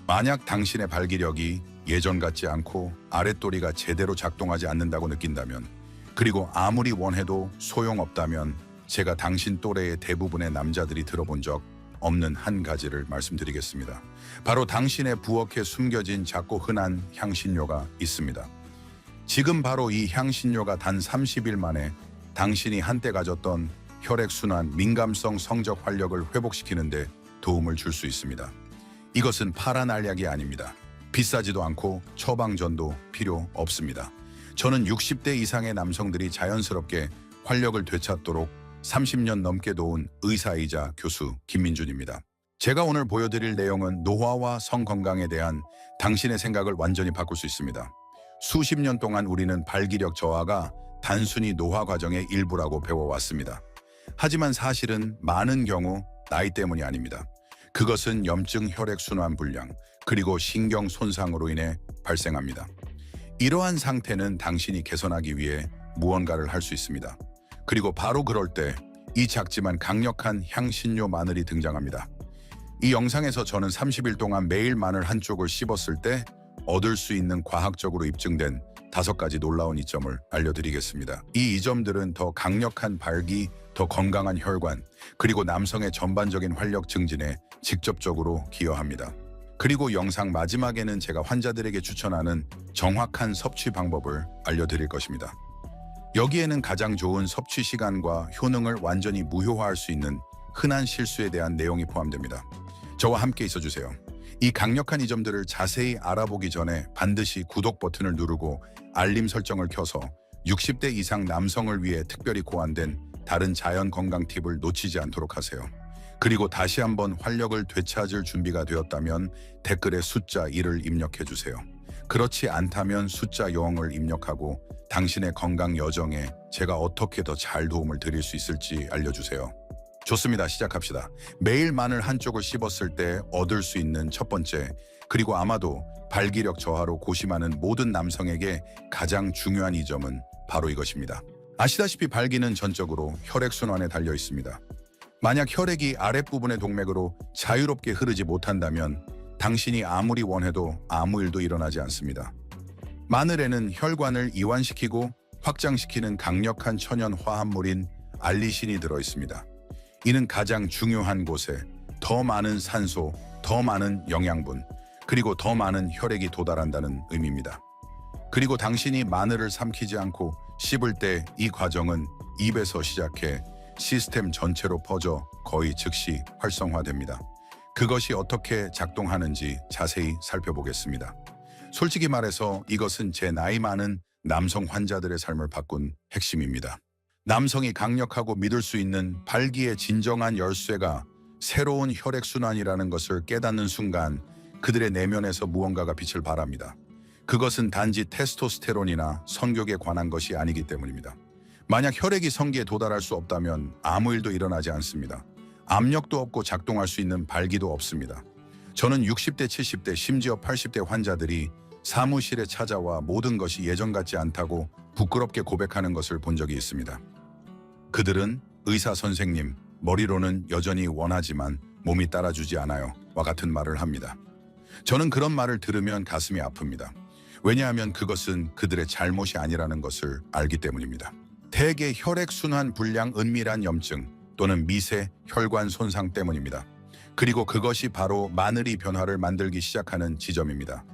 만약 당신의 발기력이 예전 같지 않고 아랫도리가 제대로 작동하지 않는다고 느낀다면, 그리고 아무리 원해도 소용없다면 제가 당신 또래의 대부분의 남자들이 들어본 적 없는 한 가지를 말씀드리겠습니다. 바로 당신의 부엌에 숨겨진 작고 흔한 향신료가 있습니다. 지금 바로 이 향신료가 단 30일 만에 당신이 한때 가졌던 혈액순환, 민감성 성적 활력을 회복시키는데 도움을 줄 수 있습니다. 이것은 파란 알약이 아닙니다. 비싸지도 않고 처방전도 필요 없습니다. 저는 60대 이상의 남성들이 자연스럽게 활력을 되찾도록 30년 넘게 도운 의사이자 교수 김민준입니다. 제가 오늘 보여드릴 내용은 노화와 성건강에 대한 당신의 생각을 완전히 바꿀 수 있습니다. 수십 년 동안 우리는 발기력 저하가 단순히 노화 과정의 일부라고 배워왔습니다. 하지만 사실은 많은 경우 나이 때문이 아닙니다. 그것은 염증, 혈액순환 불량, 그리고 신경 손상으로 인해 발생합니다. 이러한 상태는 당신이 개선하기 위해 무언가를 할 수 있습니다. 그리고 바로 그럴 때 이 작지만 강력한 향신료 마늘이 등장합니다. 이 영상에서 저는 30일 동안 매일 마늘 한 쪽을 씹었을 때 얻을 수 있는 과학적으로 입증된 5가지 놀라운 이점을 알려드리겠습니다. 이 이점들은 더 강력한 발기, 더 건강한 혈관, 그리고 남성의 전반적인 활력 증진에 직접적으로 기여합니다. 그리고 영상 마지막에는 제가 환자들에게 추천하는 정확한 섭취 방법을 알려드릴 것입니다. 여기에는 가장 좋은 섭취 시간과 효능을 완전히 무효화할 수 있는 흔한 실수에 대한 내용이 포함됩니다. 저와 함께 있어주세요. 이 강력한 이점들을 자세히 알아보기 전에 반드시 구독 버튼을 누르고 알림 설정을 켜서 60대 이상 남성을 위해 특별히 고안된 다른 자연 건강 팁을 놓치지 않도록 하세요. 그리고 다시 한번 활력을 되찾을 준비가 되었다면 댓글에 숫자 1을 입력해주세요. 그렇지 않다면 숫자 0을 입력하고 당신의 건강 여정에 제가 어떻게 더 잘 도움을 드릴 수 있을지 알려주세요. 좋습니다. 시작합시다. 매일 마늘 한 쪽을 씹었을 때 얻을 수 있는 첫 번째, 그리고 아마도 발기력 저하로 고심하는 모든 남성에게 가장 중요한 이 점은 바로 이것입니다. 아시다시피 발기는 전적으로 혈액순환에 달려 있습니다. 만약 혈액이 아랫부분의 동맥으로 자유롭게 흐르지 못한다면 당신이 아무리 원해도 아무 일도 일어나지 않습니다. 마늘에는 혈관을 이완시키고 확장시키는 강력한 천연 화합물인 알리신이 들어있습니다. 이는 가장 중요한 곳에 더 많은 산소, 더 많은 영양분, 그리고 더 많은 혈액이 도달한다는 의미입니다. 그리고 당신이 마늘을 삼키지 않고 씹을 때 이 과정은 입에서 시작해 시스템 전체로 퍼져 거의 즉시 활성화됩니다. 그것이 어떻게 작동하는지 자세히 살펴보겠습니다. 솔직히 말해서 이것은 제 나이 많은 남성 환자들의 삶을 바꾼 핵심입니다. 남성이 강력하고 믿을 수 있는 발기의 진정한 열쇠가 새로운 혈액순환이라는 것을 깨닫는 순간 그들의 내면에서 무언가가 빛을 발합니다. 그것은 단지 테스토스테론이나 성욕에 관한 것이 아니기 때문입니다. 만약 혈액이 성기에 도달할 수 없다면 아무 일도 일어나지 않습니다. 압력도 없고 작동할 수 있는 발기도 없습니다. 저는 60대, 70대, 심지어 80대 환자들이 사무실에 찾아와 모든 것이 예전 같지 않다고 부끄럽게 고백하는 것을 본 적이 있습니다. 그들은 의사 선생님, 머리로는 여전히 원하지만 몸이 따라주지 않아요 와 같은 말을 합니다. 저는 그런 말을 들으면 가슴이 아픕니다. 왜냐하면 그것은 그들의 잘못이 아니라는 것을 알기 때문입니다. 대개 혈액순환 불량, 은밀한 염증 또는 미세 혈관 손상 때문입니다. 그리고 그것이 바로 마늘이 변화를 만들기 시작하는 지점입니다.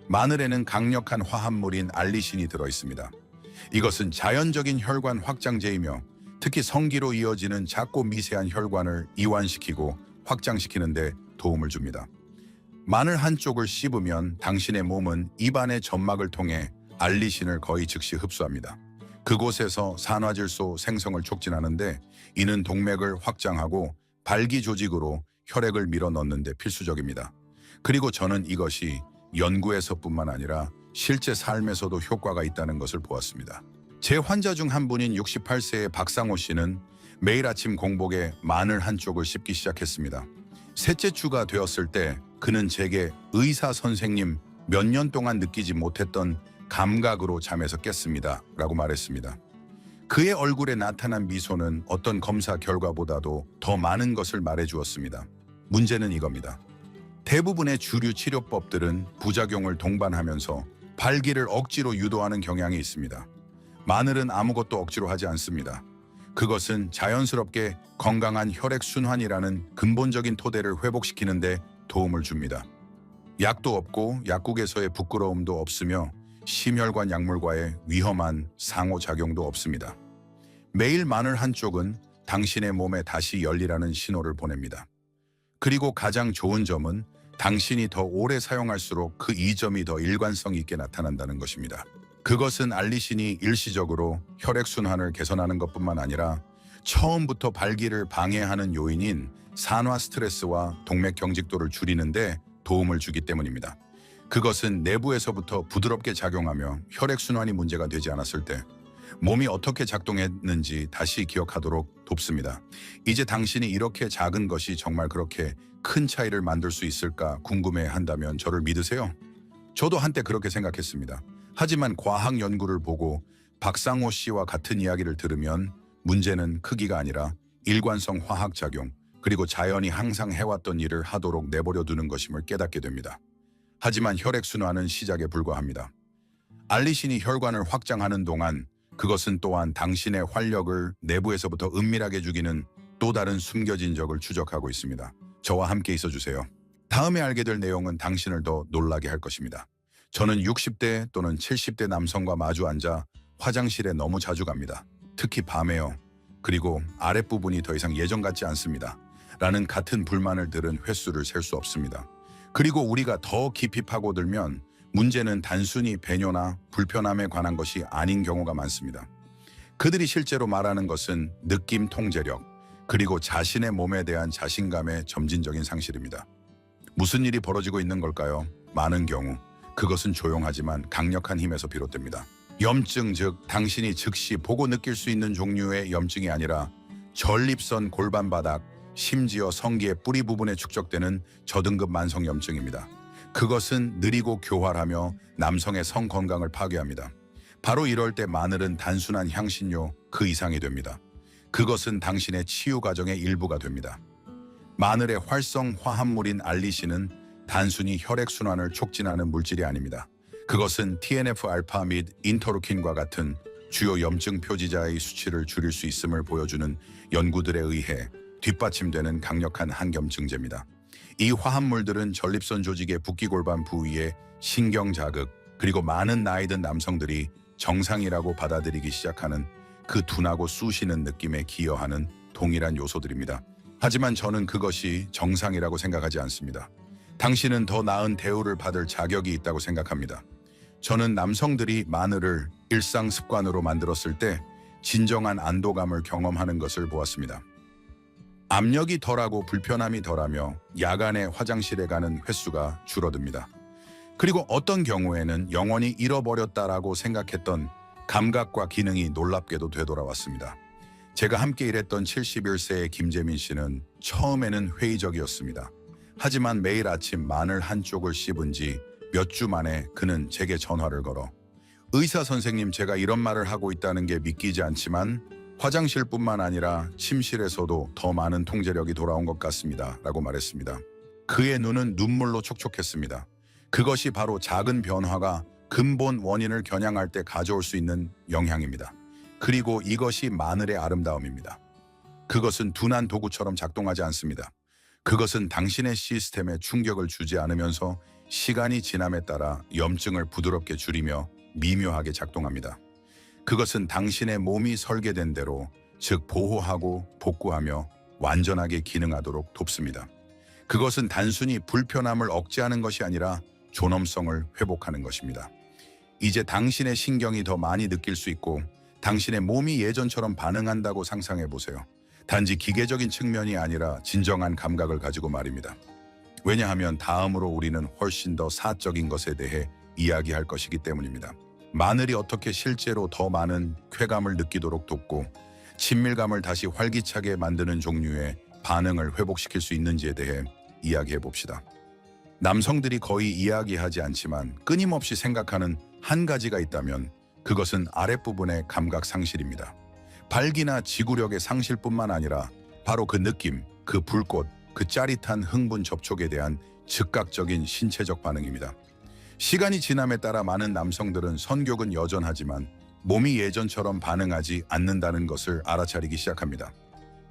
마늘에는 강력한 화합물인 알리신이 들어있습니다. 이것은 자연적인 혈관 확장제이며 특히 성기로 이어지는 작고 미세한 혈관을 이완시키고 확장시키는 데 도움을 줍니다. 마늘 한 쪽을 씹으면 당신의 몸은 입안의 점막을 통해 알리신을 거의 즉시 흡수합니다. 그곳에서 산화질소 생성을 촉진하는데 이는 동맥을 확장하고 발기 조직으로 혈액을 밀어 넣는 데 필수적입니다. 그리고 저는 이것이 연구에서뿐만 아니라 실제 삶에서도 효과가 있다는 것을 보았습니다. 제 환자 중 한 분인 68세의 박상호 씨는 매일 아침 공복에 마늘 한 쪽을 씹기 시작했습니다. 셋째 주가 되었을 때 그는 제게 의사 선생님, 몇 년 동안 느끼지 못했던 감각으로 잠에서 깼습니다 라고 말했습니다. 그의 얼굴에 나타난 미소는 어떤 검사 결과보다도 더 많은 것을 말해주었습니다. 문제는 이겁니다. 대부분의 주류 치료법들은 부작용을 동반하면서 발기를 억지로 유도하는 경향이 있습니다. 마늘은 아무것도 억지로 하지 않습니다. 그것은 자연스럽게 건강한 혈액순환이라는 근본적인 토대를 회복시키는 데 도움을 줍니다. 약도 없고 약국에서의 부끄러움도 없으며 심혈관 약물과의 위험한 상호작용도 없습니다. 매일 마늘 한 쪽은 당신의 몸에 다시 열리라는 신호를 보냅니다. 그리고 가장 좋은 점은 당신이 더 오래 사용할수록 그 이점이 더 일관성 있게 나타난다는 것입니다. 그것은 알리신이 일시적으로 혈액순환을 개선하는 것뿐만 아니라 처음부터 발기를 방해하는 요인인 산화 스트레스와 동맥 경직도를 줄이는 데 도움을 주기 때문입니다. 그것은 내부에서부터 부드럽게 작용하며 혈액순환이 문제가 되지 않았을 때 몸이 어떻게 작동했는지 다시 기억하도록 돕습니다. 이제 당신이 이렇게 작은 것이 정말 그렇게 큰 차이를 만들 수 있을까 궁금해 한다면 저를 믿으세요? 저도 한때 그렇게 생각했습니다. 하지만 과학 연구를 보고 박상호 씨와 같은 이야기를 들으면 문제는 크기가 아니라 일관성 화학작용, 그리고 자연이 항상 해왔던 일을 하도록 내버려 두는 것임을 깨닫게 됩니다. 하지만 혈액순환은 시작에 불과합니다. 알리신이 혈관을 확장하는 동안 그것은 또한 당신의 활력을 내부에서부터 은밀하게 죽이는 또 다른 숨겨진 적을 추적하고 있습니다. 저와 함께 있어주세요. 다음에 알게 될 내용은 당신을 더 놀라게 할 것입니다. 저는 60대 또는 70대 남성과 마주 앉아 화장실에 너무 자주 갑니다. 특히 밤에요. 그리고 아랫부분이 더 이상 예전 같지 않습니다. 라는 같은 불만을 들은 횟수를 셀 수 없습니다. 그리고 우리가 더 깊이 파고들면 문제는 단순히 배뇨나 불편함에 관한 것이 아닌 경우가 많습니다. 그들이 실제로 말하는 것은 느낌 통제력, 그리고 자신의 몸에 대한 자신감의 점진적인 상실입니다. 무슨 일이 벌어지고 있는 걸까요? 많은 경우 그것은 조용하지만 강력한 힘에서 비롯됩니다. 염증, 즉 당신이 즉시 보고 느낄 수 있는 종류의 염증이 아니라 전립선 골반바닥, 심지어 성기의 뿌리 부분에 축적되는 저등급 만성염증입니다. 그것은 느리고 교활하며 남성의 성 건강을 파괴합니다. 바로 이럴 때 마늘은 단순한 향신료 그 이상이 됩니다. 그것은 당신의 치유 과정의 일부가 됩니다. 마늘의 활성 화합물인 알리신은 단순히 혈액순환을 촉진하는 물질이 아닙니다. 그것은 TNF-알파 및 인터루킨과 같은 주요 염증 표지자의 수치를 줄일 수 있음을 보여주는 연구들에 의해 뒷받침되는 강력한 항염증제입니다. 이 화합물들은 전립선 조직의 붓기골반 부위에 신경 자극, 그리고 많은 나이 든 남성들이 정상이라고 받아들이기 시작하는 그 둔하고 쑤시는 느낌에 기여하는 동일한 요소들입니다. 하지만 저는 그것이 정상이라고 생각하지 않습니다. 당신은 더 나은 대우를 받을 자격이 있다고 생각합니다. 저는 남성들이 마늘을 일상 습관으로 만들었을 때 진정한 안도감을 경험하는 것을 보았습니다. 압력이 덜하고 불편함이 덜하며 야간에 화장실에 가는 횟수가 줄어듭니다. 그리고 어떤 경우에는 영원히 잃어버렸다라고 생각했던 감각과 기능이 놀랍게도 되돌아왔습니다. 제가 함께 일했던 71세의 김재민 씨는 처음에는 회의적이었습니다. 하지만 매일 아침 마늘 한 쪽을 씹은 지 몇 주 만에 그는 제게 전화를 걸어 의사 선생님, 제가 이런 말을 하고 있다는 게 믿기지 않지만 화장실뿐만 아니라 침실에서도 더 많은 통제력이 돌아온 것 같습니다. 라고 말했습니다. 그의 눈은 눈물로 촉촉했습니다. 그것이 바로 작은 변화가 근본 원인을 겨냥할 때 가져올 수 있는 영향입니다. 그리고 이것이 마늘의 아름다움입니다. 그것은 둔한 도구처럼 작동하지 않습니다. 그것은 당신의 시스템에 충격을 주지 않으면서 시간이 지남에 따라 염증을 부드럽게 줄이며 미묘하게 작동합니다. 그것은 당신의 몸이 설계된 대로, 즉 보호하고 복구하며 완전하게 기능하도록 돕습니다. 그것은 단순히 불편함을 억제하는 것이 아니라 존엄성을 회복하는 것입니다. 이제 당신의 신경이 더 많이 느낄 수 있고 당신의 몸이 예전처럼 반응한다고 상상해 보세요. 단지 기계적인 측면이 아니라 진정한 감각을 가지고 말입니다. 왜냐하면 다음으로 우리는 훨씬 더 사적인 것에 대해 이야기할 것이기 때문입니다. 마늘이 어떻게 실제로 더 많은 쾌감을 느끼도록 돕고 친밀감을 다시 활기차게 만드는 종류의 반응을 회복시킬 수 있는지에 대해 이야기해 봅시다. 남성들이 거의 이야기하지 않지만 끊임없이 생각하는 한 가지가 있다면 그것은 아랫부분의 감각 상실입니다. 발기나 지구력의 상실뿐만 아니라 바로 그 느낌, 그 불꽃, 그 짜릿한 흥분 접촉에 대한 즉각적인 신체적 반응입니다. 시간이 지남에 따라 많은 남성들은 성욕은 여전하지만 몸이 예전처럼 반응하지 않는다는 것을 알아차리기 시작합니다.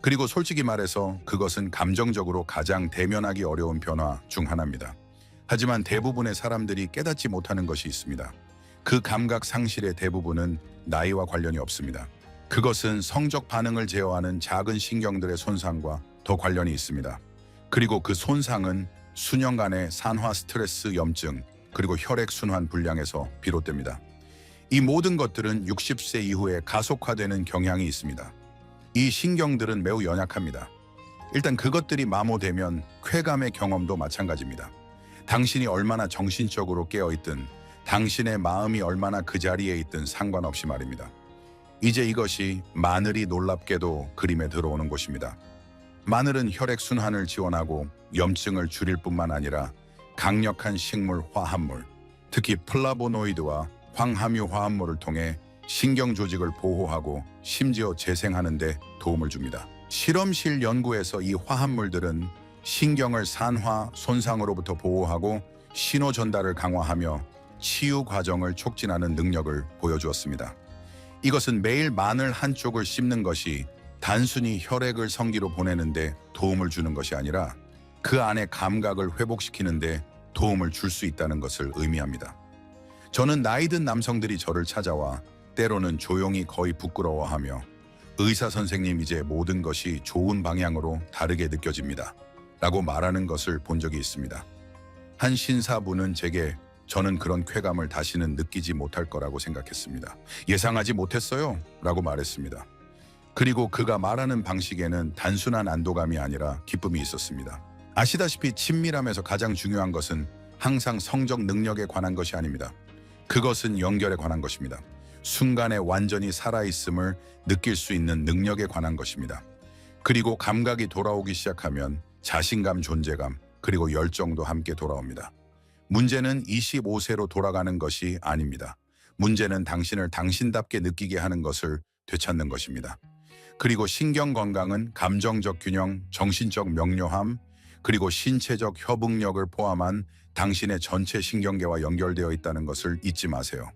그리고 솔직히 말해서 그것은 감정적으로 가장 대면하기 어려운 변화 중 하나입니다. 하지만 대부분의 사람들이 깨닫지 못하는 것이 있습니다. 그 감각 상실의 대부분은 나이와 관련이 없습니다. 그것은 성적 반응을 제어하는 작은 신경들의 손상과 더 관련이 있습니다. 그리고 그 손상은 수년간의 산화 스트레스 염증 그리고 혈액순환 불량에서 비롯됩니다. 이 모든 것들은 60세 이후에 가속화되는 경향이 있습니다. 이 신경들은 매우 연약합니다. 일단 그것들이 마모되면 쾌감의 경험도 마찬가지입니다. 당신이 얼마나 정신적으로 깨어있든 당신의 마음이 얼마나 그 자리에 있든 상관없이 말입니다. 이제 이것이 마늘이 놀랍게도 그림에 들어오는 곳입니다. 마늘은 혈액순환을 지원하고 염증을 줄일 뿐만 아니라 강력한 식물 화합물, 특히 플라보노이드와 황함유 화합물을 통해 신경 조직을 보호하고 심지어 재생하는 데 도움을 줍니다. 실험실 연구에서 이 화합물들은 신경을 산화, 손상으로부터 보호하고 신호 전달을 강화하며 치유 과정을 촉진하는 능력을 보여주었습니다. 이것은 매일 마늘 한쪽을 씹는 것이 단순히 혈액을 성기로 보내는데 도움을 주는 것이 아니라 그 안의 감각을 회복시키는데 도움을 줄 수 있다는 것을 의미합니다. 저는 나이든 남성들이 저를 찾아와 때로는 조용히 거의 부끄러워하며 의사 선생님 이제 모든 것이 좋은 방향으로 다르게 느껴집니다. 라고 말하는 것을 본 적이 있습니다. 한 신사분은 제게 저는 그런 쾌감을 다시는 느끼지 못할 거라고 생각했습니다. 예상하지 못했어요. 라고 말했습니다. 그리고 그가 말하는 방식에는 단순한 안도감이 아니라 기쁨이 있었습니다. 아시다시피 친밀함에서 가장 중요한 것은 항상 성적 능력에 관한 것이 아닙니다. 그것은 연결에 관한 것입니다. 순간에 완전히 살아있음을 느낄 수 있는 능력에 관한 것입니다. 그리고 감각이 돌아오기 시작하면 자신감, 존재감, 그리고 열정도 함께 돌아옵니다. 문제는 25세로 돌아가는 것이 아닙니다. 문제는 당신을 당신답게 느끼게 하는 것을 되찾는 것입니다. 그리고 신경 건강은 감정적 균형, 정신적 명료함, 그리고 신체적 협응력을 포함한 당신의 전체 신경계와 연결되어 있다는 것을 잊지 마세요.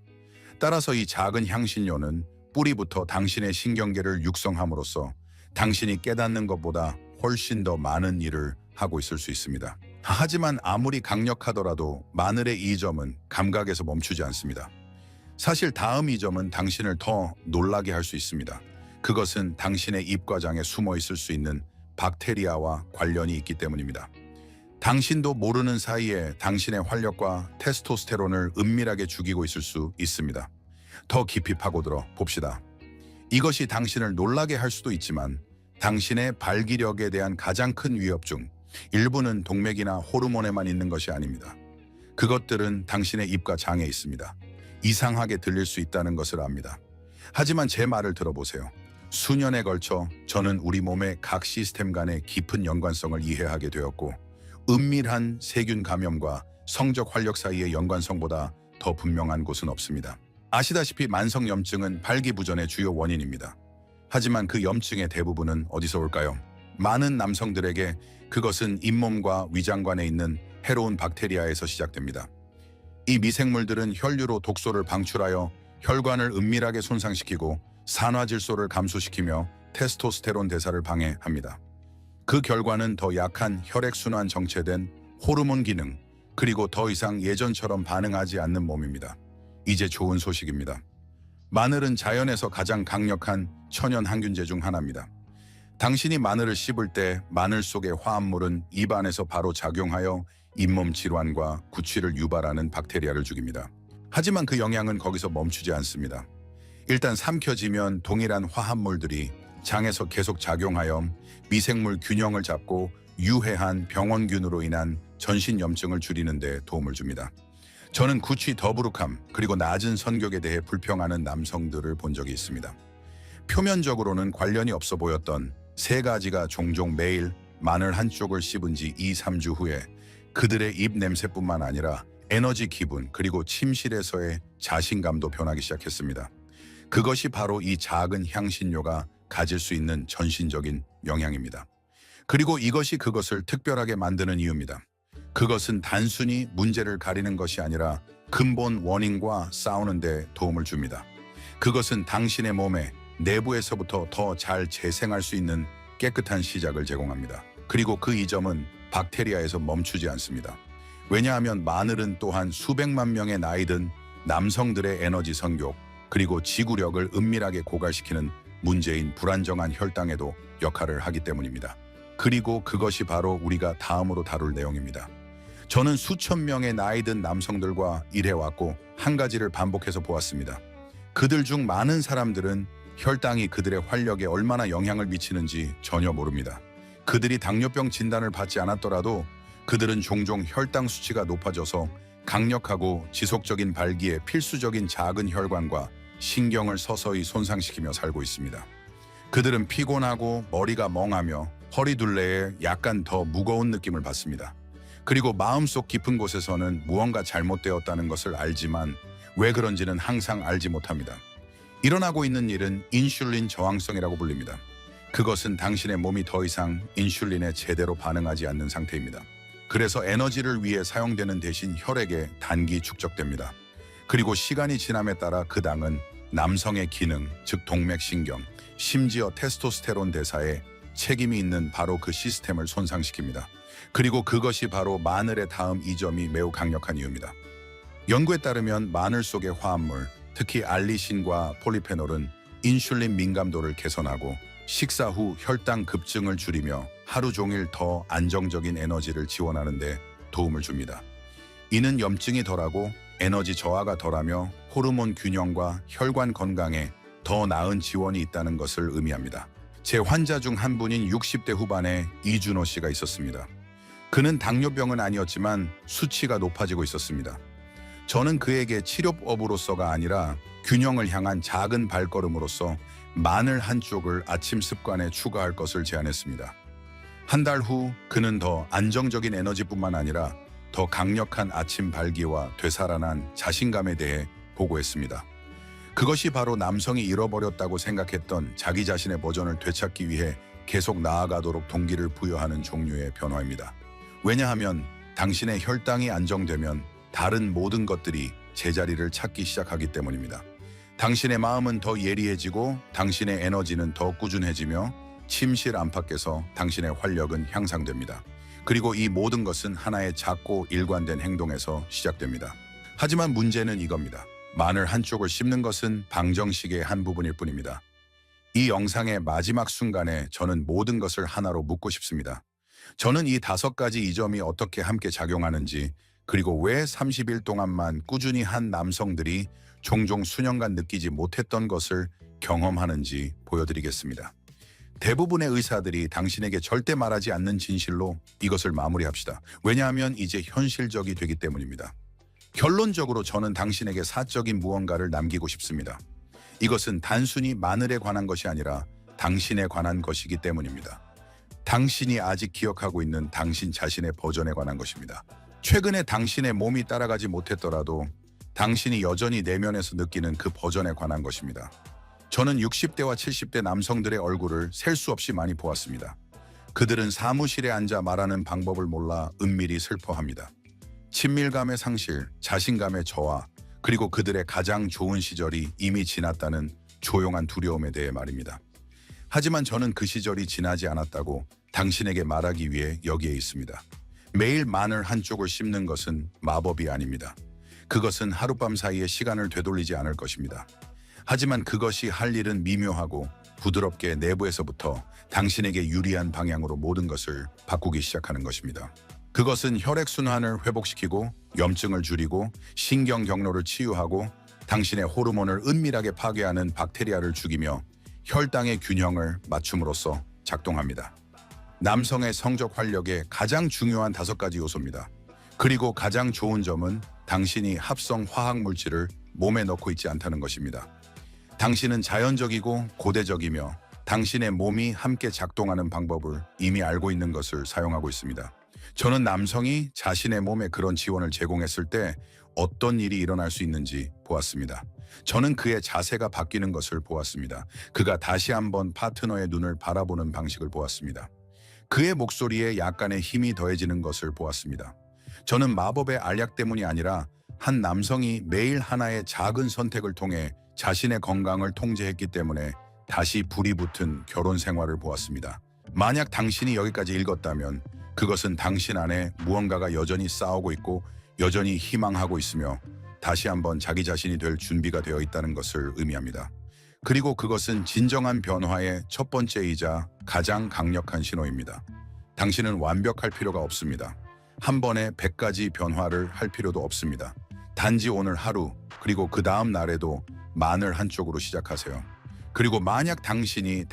따라서 이 작은 향신료는 뿌리부터 당신의 신경계를 육성함으로써 당신이 깨닫는 것보다 훨씬 더 많은 일을 하고 있을 수 있습니다. 하지만 아무리 강력하더라도 마늘의 이 점은 감각에서 멈추지 않습니다. 사실 다음 이 점은 당신을 더 놀라게 할 수 있습니다. 그것은 당신의 입과장에 숨어 있을 수 있는 박테리아와 관련이 있기 때문입니다. 당신도 모르는 사이에 당신의 활력과 테스토스테론을 은밀하게 죽이고 있을 수 있습니다. 더 깊이 파고들어 봅시다. 이것이 당신을 놀라게 할 수도 있지만 당신의 발기력에 대한 가장 큰 위협 중 일부는 동맥이나 호르몬에만 있는 것이 아닙니다. 그것들은 당신의 입과 장에 있습니다. 이상하게 들릴 수 있다는 것을 압니다. 하지만 제 말을 들어보세요. 수년에 걸쳐 저는 우리 몸의 각 시스템 간의 깊은 연관성을 이해하게 되었고 은밀한 세균 감염과 성적 활력 사이의 연관성보다 더 분명한 곳은 없습니다. 아시다시피 만성염증은 발기부전의 주요 원인입니다. 하지만 그 염증의 대부분은 어디서 올까요? 많은 남성들에게 그것은 잇몸과 위장관에 있는 해로운 박테리아에서 시작됩니다. 이 미생물들은 혈류로 독소를 방출하여 혈관을 은밀하게 손상시키고 산화질소를 감소시키며 테스토스테론 대사를 방해합니다. 그 결과는 더 약한 혈액순환 정체된 호르몬 기능, 그리고 더 이상 예전처럼 반응하지 않는 몸입니다. 이제 좋은 소식입니다. 마늘은 자연에서 가장 강력한 천연 항균제 중 하나입니다. 당신이 마늘을 씹을 때 마늘 속의 화합물은 입안에서 바로 작용하여 잇몸 질환과 구취를 유발하는 박테리아를 죽입니다. 하지만 그 영향은 거기서 멈추지 않습니다. 일단 삼켜지면 동일한 화합물들이 장에서 계속 작용하여 미생물 균형을 잡고 유해한 병원균으로 인한 전신염증을 줄이는 데 도움을 줍니다. 저는 구취 더부룩함 그리고 낮은 선격에 대해 불평하는 남성들을 본 적이 있습니다. 표면적으로는 관련이 없어 보였던 세 가지가 종종 매일 마늘 한쪽을 씹은 지 2-3주 후에 그들의 입 냄새뿐만 아니라 에너지 기분 그리고 침실에서의 자신감도 변하기 시작했습니다. 그것이 바로 이 작은 향신료가 가질 수 있는 전신적인 영향입니다. 그리고 이것이 그것을 특별하게 만드는 이유입니다. 그것은 단순히 문제를 가리는 것이 아니라 근본 원인과 싸우는 데 도움을 줍니다. 그것은 당신의 몸에 내부에서부터 더 잘 재생할 수 있는 깨끗한 시작을 제공합니다. 그리고 그 이점은 박테리아에서 멈추지 않습니다. 왜냐하면 마늘은 또한 수백만 명의 나이든 남성들의 에너지 성욕, 그리고 지구력을 은밀하게 고갈시키는 문제인 불안정한 혈당에도 역할을 하기 때문입니다. 그리고 그것이 바로 우리가 다음으로 다룰 내용입니다. 저는 수천 명의 나이든 남성들과 일해왔고 한 가지를 반복해서 보았습니다. 그들 중 많은 사람들은 혈당이 그들의 활력에 얼마나 영향을 미치는지 전혀 모릅니다. 그들이 당뇨병 진단을 받지 않았더라도 그들은 종종 혈당 수치가 높아져서 강력하고 지속적인 발기에 필수적인 작은 혈관과 신경을 서서히 손상시키며 살고 있습니다. 그들은 피곤하고 머리가 멍하며 허리둘레에 약간 더 무거운 느낌을 받습니다. 그리고 마음속 깊은 곳에서는 무언가 잘못되었다는 것을 알지만 왜 그런지는 항상 알지 못합니다. 일어나고 있는 일은 인슐린 저항성이라고 불립니다. 그것은 당신의 몸이 더 이상 인슐린에 제대로 반응하지 않는 상태입니다. 그래서 에너지를 위해 사용되는 대신 혈액에 단기 축적됩니다. 그리고 시간이 지남에 따라 그 당은 남성의 기능, 즉 동맥신경, 심지어 테스토스테론 대사에 책임이 있는 바로 그 시스템을 손상시킵니다. 그리고 그것이 바로 마늘의 다음 이점이 매우 강력한 이유입니다. 연구에 따르면 마늘 속의 화합물, 특히 알리신과 폴리페놀은 인슐린 민감도를 개선하고 식사 후 혈당 급증을 줄이며 하루 종일 더 안정적인 에너지를 지원하는 데 도움을 줍니다. 이는 염증이 덜하고 에너지 저하가 덜하며 호르몬 균형과 혈관 건강에 더 나은 지원이 있다는 것을 의미합니다. 제 환자 중 한 분인 60대 후반의 이준호 씨가 있었습니다. 그는 당뇨병은 아니었지만 수치가 높아지고 있었습니다. 저는 그에게 치료법으로서가 아니라 균형을 향한 작은 발걸음으로써 마늘 한 쪽을 아침 습관에 추가할 것을 제안했습니다. 한 달 후 그는 더 안정적인 에너지뿐만 아니라 더 강력한 아침 발기와 되살아난 자신감에 대해 보고했습니다. 그것이 바로 남성이 잃어버렸다고 생각했던 자기 자신의 버전을 되찾기 위해 계속 나아가도록 동기를 부여하는 종류의 변화입니다. 왜냐하면 당신의 혈당이 안정되면 다른 모든 것들이 제자리를 찾기 시작하기 때문입니다. 당신의 마음은 더 예리해지고 당신의 에너지는 더 꾸준해지며 침실 안팎에서 당신의 활력은 향상됩니다. 그리고 이 모든 것은 하나의 작고 일관된 행동에서 시작됩니다. 하지만 문제는 이겁니다. 마늘 한쪽을 씹는 것은 방정식의 한 부분일 뿐입니다. 이 영상의 마지막 순간에 저는 모든 것을 하나로 묻고 싶습니다. 저는 이 5가지 이점이 어떻게 함께 작용하는지, 그리고 왜 30일 동안만 꾸준히 한 남성들이 종종 수년간 느끼지 못했던 것을 경험하는지 보여드리겠습니다. 대부분의 의사들이 당신에게 절대 말하지 않는 진실로 이것을 마무리합시다. 왜냐하면 이제 현실적이 되기 때문입니다. 결론적으로 저는 당신에게 사적인 무언가를 남기고 싶습니다. 이것은 단순히 마늘에 관한 것이 아니라 당신에 관한 것이기 때문입니다. 당신이 아직 기억하고 있는 당신 자신의 버전에 관한 것입니다. 최근에 당신의 몸이 따라가지 못했더라도 당신이 여전히 내면에서 느끼는 그 버전에 관한 것입니다. 저는 60대와 70대 남성들의 얼굴을 셀 수 없이 많이 보았습니다. 그들은 사무실에 앉아 말하는 방법을 몰라 은밀히 슬퍼합니다. 친밀감의 상실, 자신감의 저하, 그리고 그들의 가장 좋은 시절이 이미 지났다는 조용한 두려움에 대해 말입니다. 하지만 저는 그 시절이 지나지 않았다고 당신에게 말하기 위해 여기에 있습니다. 매일 마늘 한쪽을 씹는 것은 마법이 아닙니다. 그것은 하룻밤 사이에 시간을 되돌리지 않을 것입니다. 하지만 그것이 할 일은 미묘하고 부드럽게 내부에서부터 당신에게 유리한 방향으로 모든 것을 바꾸기 시작하는 것입니다. 그것은 혈액순환을 회복시키고 염증을 줄이고 신경 경로를 치유하고 당신의 호르몬을 은밀하게 파괴하는 박테리아를 죽이며 혈당의 균형을 맞춤으로써 작동합니다. 남성의 성적 활력의 가장 중요한 5가지 요소입니다. 그리고 가장 좋은 점은 당신이 합성 화학 물질을 몸에 넣고 있지 않다는 것입니다. 당신은 자연적이고 고대적이며 당신의 몸이 함께 작동하는 방법을 이미 알고 있는 것을 사용하고 있습니다. 저는 남성이 자신의 몸에 그런 지원을 제공했을 때 어떤 일이 일어날 수 있는지 보았습니다. 저는 그의 자세가 바뀌는 것을 보았습니다. 그가 다시 한번 파트너의 눈을 바라보는 방식을 보았습니다. 그의 목소리에 약간의 힘이 더해지는 것을 보았습니다. 저는 마법의 알약 때문이 아니라 한 남성이 매일 하나의 작은 선택을 통해 자신의 건강을 통제했기 때문에 다시 불이 붙은 결혼 생활을 보았습니다. 만약 당신이 여기까지 읽었다면 그것은 당신 안에 무언가가 여전히 싸우고 있고 여전히 희망하고 있으며 다시 한번 자기 자신이 될 준비가 되어 있다는 것을 의미합니다. 그리고 그것은 진정한 변화의 첫 번째이자 가장 강력한 신호입니다. 당신은 완벽할 필요가 없습니다. 한 번에 100가지 변화를 할 필요도 없습니다. 단지 오늘 하루 그리고 그 다음 날에도 마늘 한쪽으로 시작하세요. 그리고 만약 당신의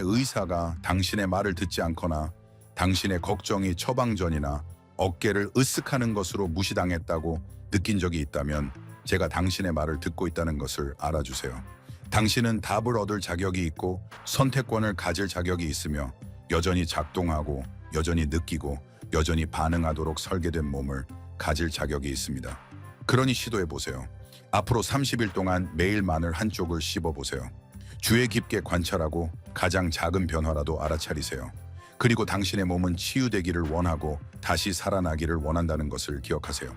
의사가 당신의 말을 듣지 않거나 당신의 걱정이 처방전이나 어깨를 으쓱하는 것으로 무시당했다고 느낀 적이 있다면 제가 당신의 말을 듣고 있다는 것을 알아주세요. 당신은 답을 얻을 자격이 있고 선택권을 가질 자격이 있으며 여전히 작동하고 여전히 느끼고 여전히 반응하도록 설계된 몸을 가질 자격이 있습니다. 그러니 시도해보세요. 앞으로 30일 동안 매일 마늘 한쪽을 씹어보세요. 주의 깊게 관찰하고 가장 작은 변화라도 알아차리세요. 그리고 당신의 몸은 치유되기를 원하고 다시 살아나기를 원한다는 것을 기억하세요.